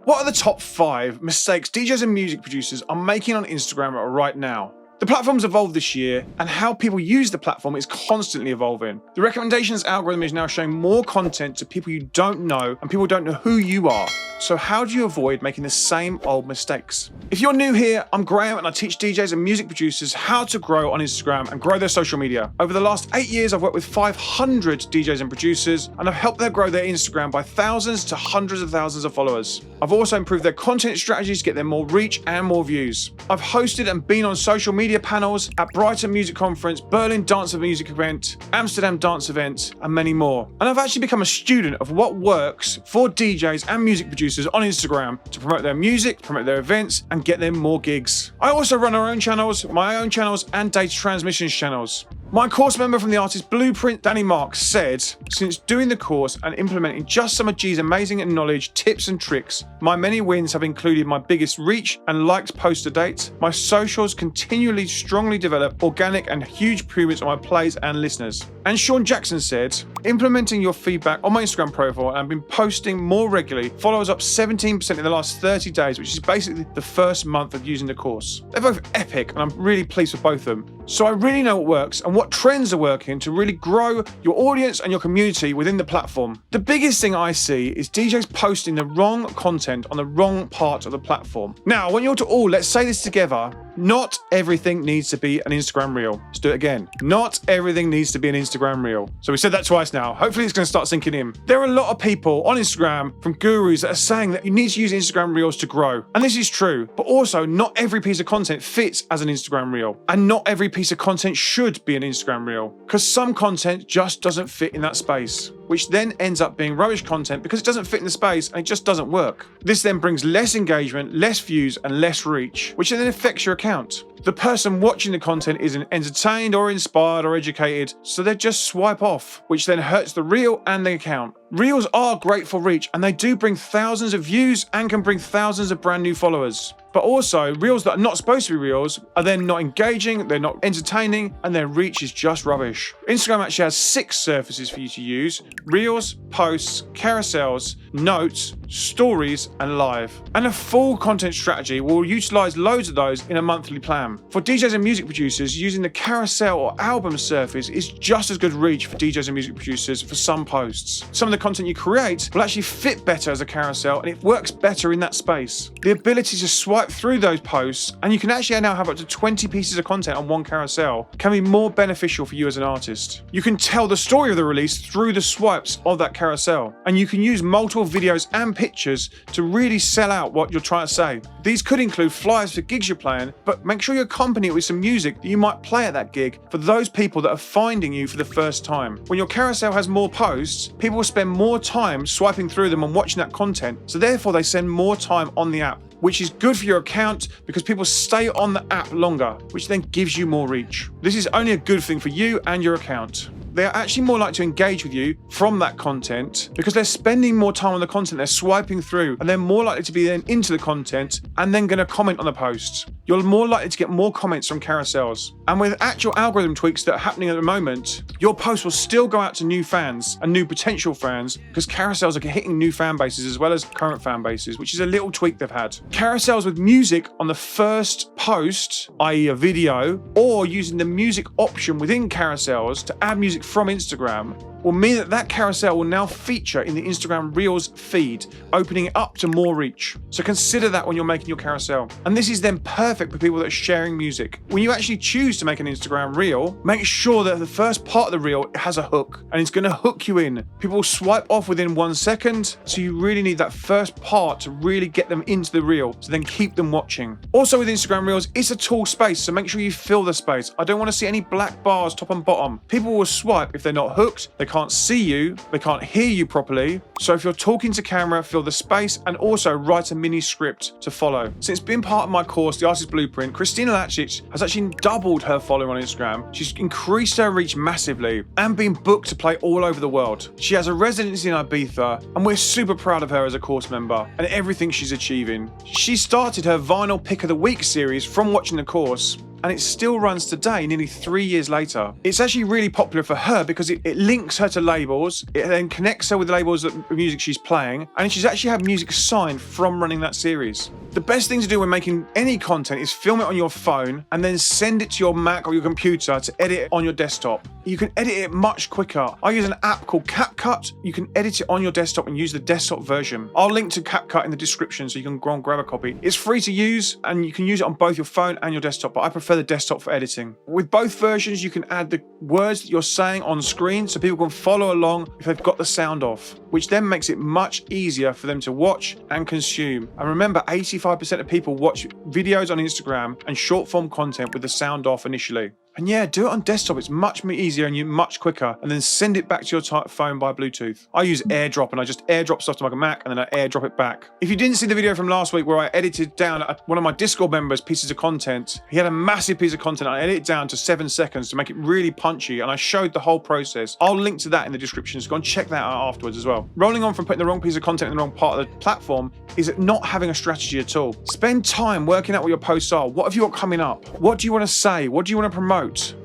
What are the top 5 mistakes DJs and music producers are making on Instagram right now? The platform's evolved this year, and how people use the platform is constantly evolving. The recommendations algorithm is now showing more content to people you don't know, and people don't know who you are. So how do you avoid making the same old mistakes? If you're new here, I'm Graham and I teach DJs and music producers how to grow on Instagram and grow their social media. Over the last 8 years, I've worked with 500 DJs and producers, and I've helped them grow their Instagram by thousands to hundreds of thousands of followers. I've also improved their content strategies to get them more reach and more views. I've hosted and been on social media panels at Brighton Music Conference, Berlin Dance and Music Event, Amsterdam Dance Event, and many more. And I've actually become a student of what works for DJs and music producers on Instagram to promote their music, promote their events, and get them more gigs. I also run our own channels, my own channels, and data transmissions channels. My course member from the Artist Blueprint, Danny Marks, said, since doing the course and implementing just some of G's amazing knowledge, tips and tricks, my many wins have included my biggest reach and liked post to date. My socials continually strongly develop organic and huge improvements on my plays and listeners. And Sean Jackson said, implementing your feedback on my Instagram profile and I've been posting more regularly, followers up 17% in the last 30 days, which is basically the first month of using the course. They're both epic and I'm really pleased with both of them. So I really know what works and what trends are working to really grow your audience and your community within the platform. The biggest thing I see is DJs posting the wrong content on the wrong part of the platform. Now, I want you all to let's say this together. Not everything needs to be an Instagram reel. Let's do it again. Not everything needs to be an Instagram reel. So we said that twice now. Hopefully it's going to start sinking in. There are a lot of people on Instagram from gurus that are saying that you need to use Instagram reels to grow. And this is true, but also not every piece of content fits as an Instagram reel. And not every piece of content should be an Instagram reel, because some content just doesn't fit in that space, which then ends up being rubbish content because it doesn't fit in the space and it just doesn't work. This then brings less engagement, less views, and less reach, which then affects your account. The person watching the content isn't entertained or inspired or educated, so they just swipe off, which then hurts the reel and the account. Reels are great for reach and they do bring thousands of views and can bring thousands of brand new followers. But also, reels that are not supposed to be reels are then not engaging, they're not entertaining, and their reach is just rubbish. Instagram actually has 6 surfaces for you to use: reels, posts, carousels, notes, stories, and live. And a full content strategy will utilize loads of those in a monthly plan. For DJs and music producers, using the carousel or album surface is just as good reach for DJs and music producers for some posts. Some of the content you create will actually fit better as a carousel and it works better in that space. The ability to swipe through those posts, and you can actually now have up to 20 pieces of content on one carousel, can be more beneficial for you as an artist. You can tell the story of the release through the swipes of that carousel, and you can use multiple videos and pictures to really sell out what you're trying to say. These could include flyers for gigs you're playing, but make sure you accompany it with some music that you might play at that gig for those people that are finding you for the first time. When your carousel has more posts, people will spend more time swiping through them and watching that content, so therefore they spend more time on the app, which is good for your account because people stay on the app longer, which then gives you more reach. This is only a good thing for you and your account. They are actually more likely to engage with you from that content because they're spending more time on the content, they're swiping through, and they're more likely to be then into the content and then going to comment on the posts. You're more likely to get more comments from carousels. And with actual algorithm tweaks that are happening at the moment, your post will still go out to new fans and new potential fans because carousels are hitting new fan bases as well as current fan bases, which is a little tweak they've had. Carousels with music on the first post, i.e. a video, or using the music option within carousels to add music from Instagram will mean that that carousel will now feature in the Instagram Reels feed, opening it up to more reach. So consider that when you're making your carousel. And this is then perfect for people that are sharing music. When you actually choose to make an Instagram Reel, make sure that the first part of the reel has a hook and it's going to hook you in. People will swipe off within 1 second, so you really need that first part to really get them into the reel, so then keep them watching. Also with Instagram Reels, it's a tall space, so make sure you fill the space. I don't want to see any black bars top and bottom. People will swipe if they're not hooked, they can't see you, they can't hear you properly. So if you're talking to camera, fill the space and also write a mini script to follow. Since being part of my course, The Artist Blueprint, Cristina Lazic has actually doubled her following on Instagram. She's increased her reach massively and been booked to play all over the world. She has a residency in Ibiza and we're super proud of her as a course member and everything she's achieving. She started her vinyl pick of the week series from watching the course, and it still runs today, nearly 3 years later. It's actually really popular for her because it links her to labels, it then connects her with labels of music she's playing, and she's actually had music signed from running that series. The best thing to do when making any content is film it on your phone and then send it to your Mac or your computer to edit it on your desktop. You can edit it much quicker. I use an app called CapCut. You can edit it on your desktop and use the desktop version. I'll link to CapCut in the description so you can go and grab a copy. It's free to use and you can use it on both your phone and your desktop, but I prefer the desktop for editing. With both versions, you can add the words that you're saying on screen so people can follow along if they've got the sound off, which then makes it much easier for them to watch and consume. And remember, 85% of people watch videos on Instagram and short form content with the sound off initially. And yeah, do it on desktop. It's much easier and much quicker. And then send it back to your phone by Bluetooth. I use AirDrop and I just AirDrop stuff to my Mac and then I AirDrop it back. If you didn't see the video from last week where I edited down one of my Discord members' pieces of content, he had a massive piece of content. I edited it down to 7 seconds to make it really punchy and I showed the whole process. I'll link to that in the description, so go and check that out afterwards as well. Rolling on from putting the wrong piece of content in the wrong part of the platform is not having a strategy at all. Spend time working out what your posts are. What have you got coming up? What do you want to say? What do you want to promote?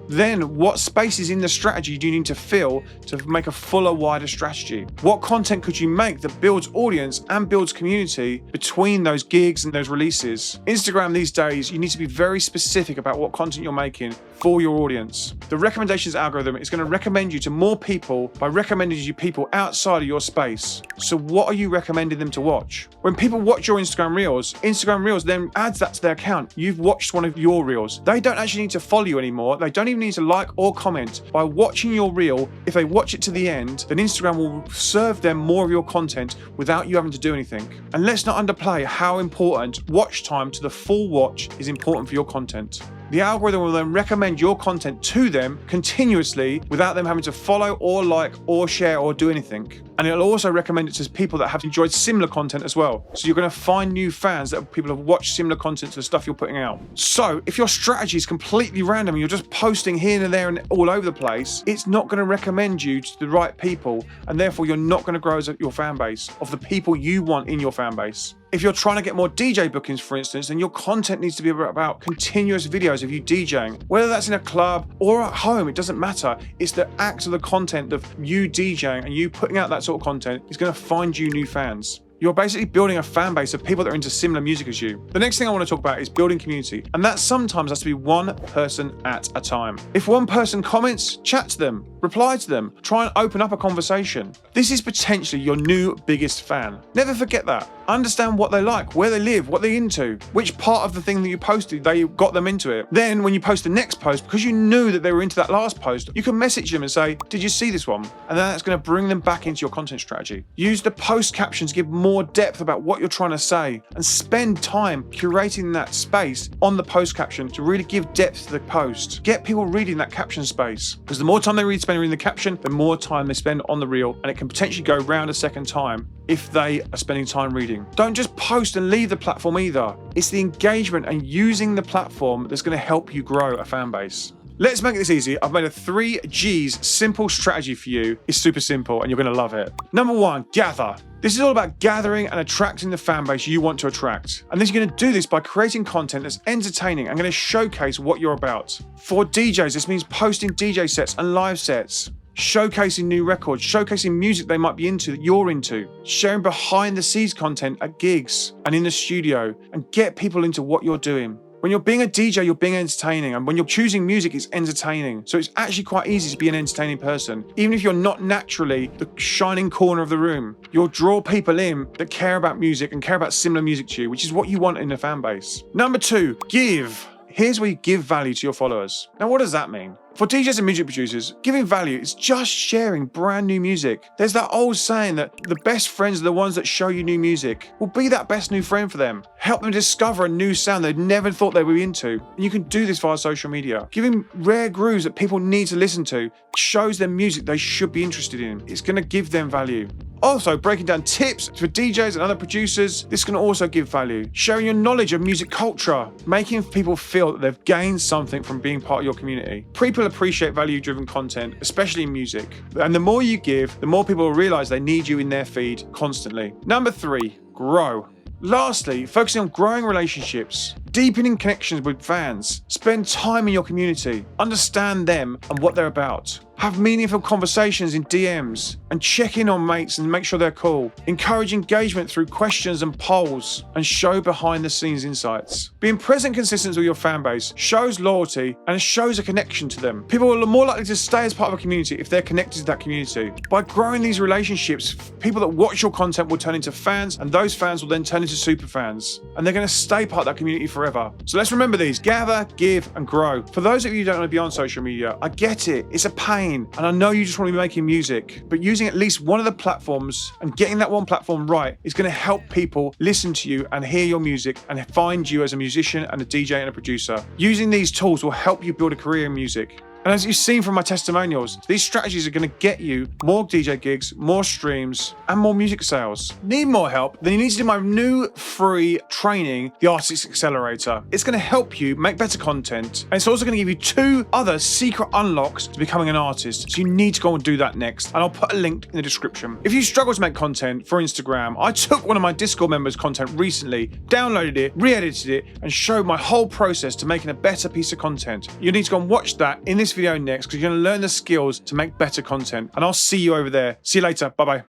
Then what spaces in the strategy do you need to fill to make a fuller, wider strategy? What content could you make that builds audience and builds community between those gigs and those releases? Instagram these days, you need to be very specific about what content you're making for your audience. The recommendations algorithm is going to recommend you to more people by recommending you people outside of your space. So what are you recommending them to watch? When people watch your Instagram Reels then adds that to their account. You've watched one of your Reels. They don't actually need to follow you anymore. They don't even need to like or comment. By watching your Reel, if they watch it to the end, then Instagram will serve them more of your content without you having to do anything. And let's not underplay how important watch time to the full watch is important for your content. The algorithm will then recommend your content to them continuously without them having to follow or like or share or do anything. And it'll also recommend it to people that have enjoyed similar content as well. So you're going to find new fans that people have watched similar content to the stuff you're putting out. So if your strategy is completely random and you're just posting here and there and all over the place, it's not going to recommend you to the right people, and therefore you're not going to grow as your fan base of the people you want in your fan base. If you're trying to get more DJ bookings, for instance, then your content needs to be about continuous videos of you DJing. Whether that's in a club or at home, it doesn't matter. It's the act of the content of you DJing and you putting out that sort of content is going to find you new fans. You're basically building a fan base of people that are into similar music as you. The next thing I want to talk about is building community, and that sometimes has to be one person at a time. If one person comments, chat to them, reply to them, try and open up a conversation. This is potentially your new biggest fan. Never forget that. Understand what they like, where they live, what they're into, which part of the thing that you posted they got them into it. Then when you post the next post, because you knew that they were into that last post, you can message them and say, did you see this one? And then that's going to bring them back into your content strategy. Use the post captions, give more depth about what you're trying to say, and spend time curating that space on the post caption to really give depth to the post. Get people reading that caption space, because the more time they spend reading the caption, the more time they spend on the reel, and it can potentially go round a second time if they are spending time reading. Don't just post and leave the platform either. It's the engagement and using the platform that's going to help you grow a fan base. Let's make this easy. I've made a 3 G's simple strategy for you. It's super simple and you're going to love it. Number 1, gather. This is all about gathering and attracting the fan base you want to attract. And then you're going to do this by creating content that's entertaining and going to showcase what you're about. For DJs, this means posting DJ sets and live sets, showcasing new records, showcasing music they might be into that you're into, sharing behind the scenes content at gigs and in the studio, and get people into what you're doing. When you're being a DJ, you're being entertaining, and when you're choosing music, it's entertaining. So it's actually quite easy to be an entertaining person. Even if you're not naturally the shining corner of the room, you'll draw people in that care about music and care about similar music to you, which is what you want in a fan base. Number 2, give. Here's where you give value to your followers. Now, what does that mean? For DJs and music producers, giving value is just sharing brand new music. There's that old saying that the best friends are the ones that show you new music. Well, be that best new friend for them. Help them discover a new sound they'd never thought they would be into. And you can do this via social media. Giving rare grooves that people need to listen to shows them music they should be interested in. It's going to give them value. Also, breaking down tips for DJs and other producers, this can also give value. Sharing your knowledge of music culture, making people feel that they've gained something from being part of your community. People appreciate value-driven content, especially in music. And the more you give, the more people will realize they need you in their feed constantly. Number 3, grow. Lastly, focusing on growing relationships. deepening connections with fans. Spend time in your community. Understand them and what they're about. Have meaningful conversations in DMs and check in on mates and make sure they're cool. Encourage engagement through questions and polls and show behind the scenes insights. Being present and consistent with your fan base shows loyalty and shows a connection to them. People are more likely to stay as part of a community if they're connected to that community. By growing these relationships, people that watch your content will turn into fans, and those fans will then turn into super fans, and they're going to stay part of that community forever. So let's remember these: gather, give, and grow. For those of you who don't want to be on social media, I get it. It's a pain. And I know you just want to be making music, but using at least one of the platforms and getting that one platform right is going to help people listen to you and hear your music and find you as a musician and a DJ and a producer. Using these tools will help you build a career in music. And as you've seen from my testimonials, these strategies are going to get you more DJ gigs, more streams, and more music sales. Need more help? Then you need to do my new free training, the Artist Accelerator. It's going to help you make better content, and it's also going to give you 2 other secret unlocks to becoming an artist. So you need to go and do that next, and I'll put a link in the description. If you struggle to make content for Instagram, I took one of my Discord members' content recently, downloaded it, re-edited it, and showed my whole process to making a better piece of content. You need to go and watch that in this video next, because you're going to learn the skills to make better content, and I'll see you over there. See you later. Bye bye.